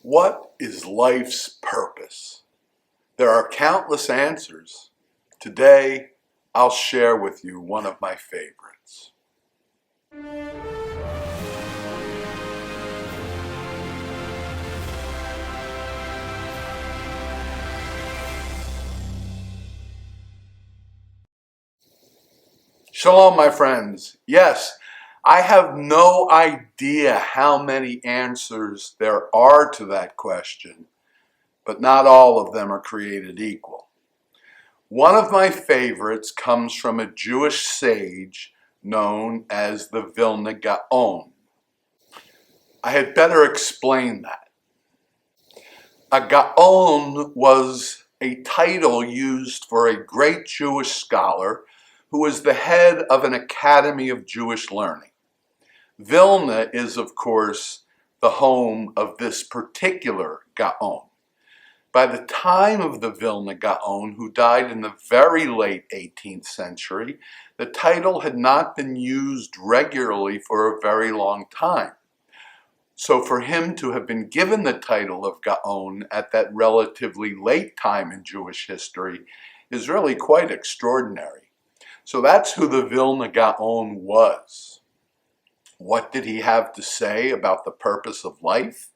What is life's purpose? There are countless answers. Today, I'll share with you one of my favorites. Shalom, my friends. Yes, I have no idea how many answers there are to that question, but not all of them are created equal. One of my favorites comes from a Jewish sage known as the Vilna Gaon. I had better explain that. A Gaon was a title used for a great Jewish scholar who was the head of an academy of Jewish learning. Vilna is, of course, the home of this particular Gaon. By the time of the Vilna Gaon, who died in the very late 18th century, the title had not been used regularly for a very long time. So for him to have been given the title of Gaon at that relatively late time in Jewish history is really quite extraordinary. So that's who the Vilna Gaon was. What did he have to say about the purpose of life?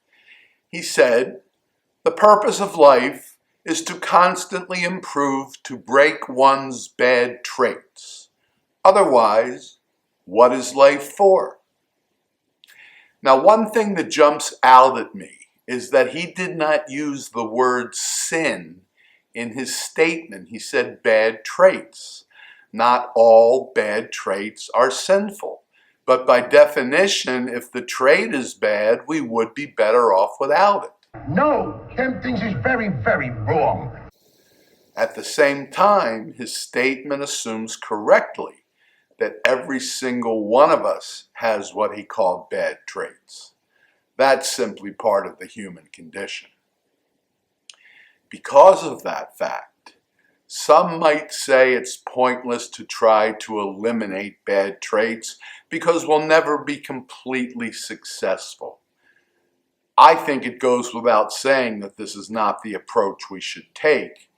He said, "The purpose of life is to constantly improve, to break one's bad traits. Otherwise, what is life for?" Now, one thing that jumps out at me is that he did not use the word sin in his statement. He said bad traits. Not all bad traits are sinful, but by definition, if the trait is bad, we would be better off without it. No, them things is very, very wrong. At the same time, his statement assumes correctly that every single one of us has what he called bad traits. That's simply part of the human condition. Because of that fact, some might say it's pointless to try to eliminate bad traits because we'll never be completely successful. I think it goes without saying that this is not the approach we should take.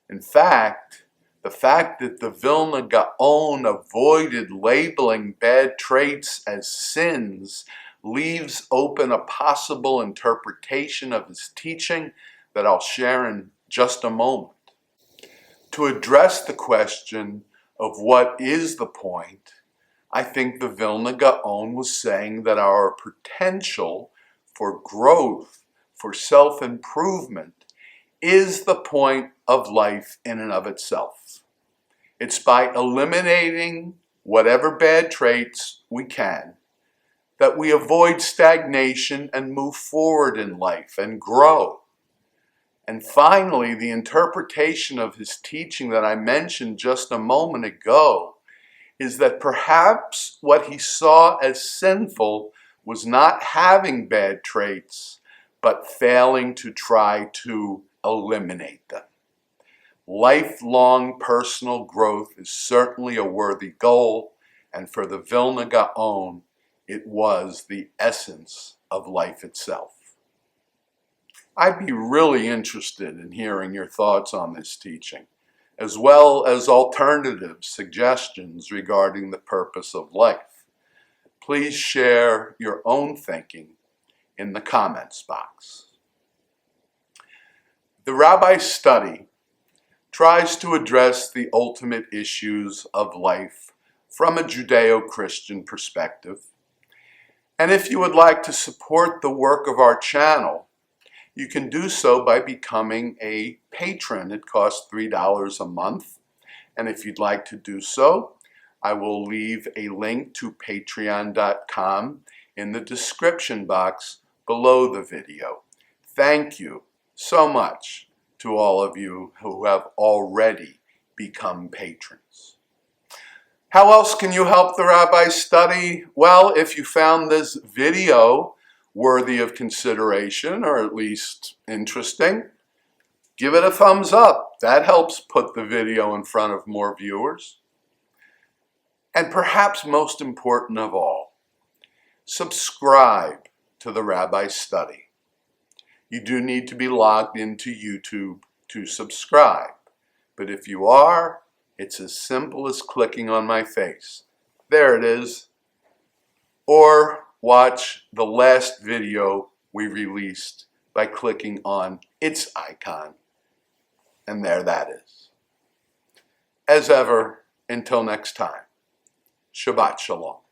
In fact, the fact that the Vilna Gaon avoided labeling bad traits as sins leaves open a possible interpretation of his teaching that I'll share in just a moment. To address the question of what is the point, I think the Vilna Gaon was saying that our potential for growth, for self-improvement, is the point of life in and of itself. It's by eliminating whatever bad traits we can that we avoid stagnation and move forward in life and grow. And finally, the interpretation of his teaching that I mentioned just a moment ago is that perhaps what he saw as sinful was not having bad traits, but failing to try to eliminate them. Lifelong personal growth is certainly a worthy goal, and for the Vilna Gaon, it was the essence of life itself. I'd be really interested in hearing your thoughts on this teaching, as well as alternative suggestions regarding the purpose of life. Please share your own thinking in the comments box. The Rabbi study tries to address the ultimate issues of life from a Judeo-Christian perspective. And if you would like to support the work of our channel, you can do so by becoming a patron. It costs $3 a month. And if you'd like to do so, I will leave a link to patreon.com in the description box below the video. Thank you so much to all of you who have already become patrons. How else can you help the Rabbi study? Well, if you found this video worthy of consideration, or at least interesting, give it a thumbs up. That helps put the video in front of more viewers. And perhaps most important of all, subscribe to the Rabbi study. you do need to be logged into YouTube to subscribe. But if you are, it's as simple as clicking on my face. There it is. Or watch the last video we released by clicking on its icon. And there that is. As ever, until next time, Shabbat Shalom.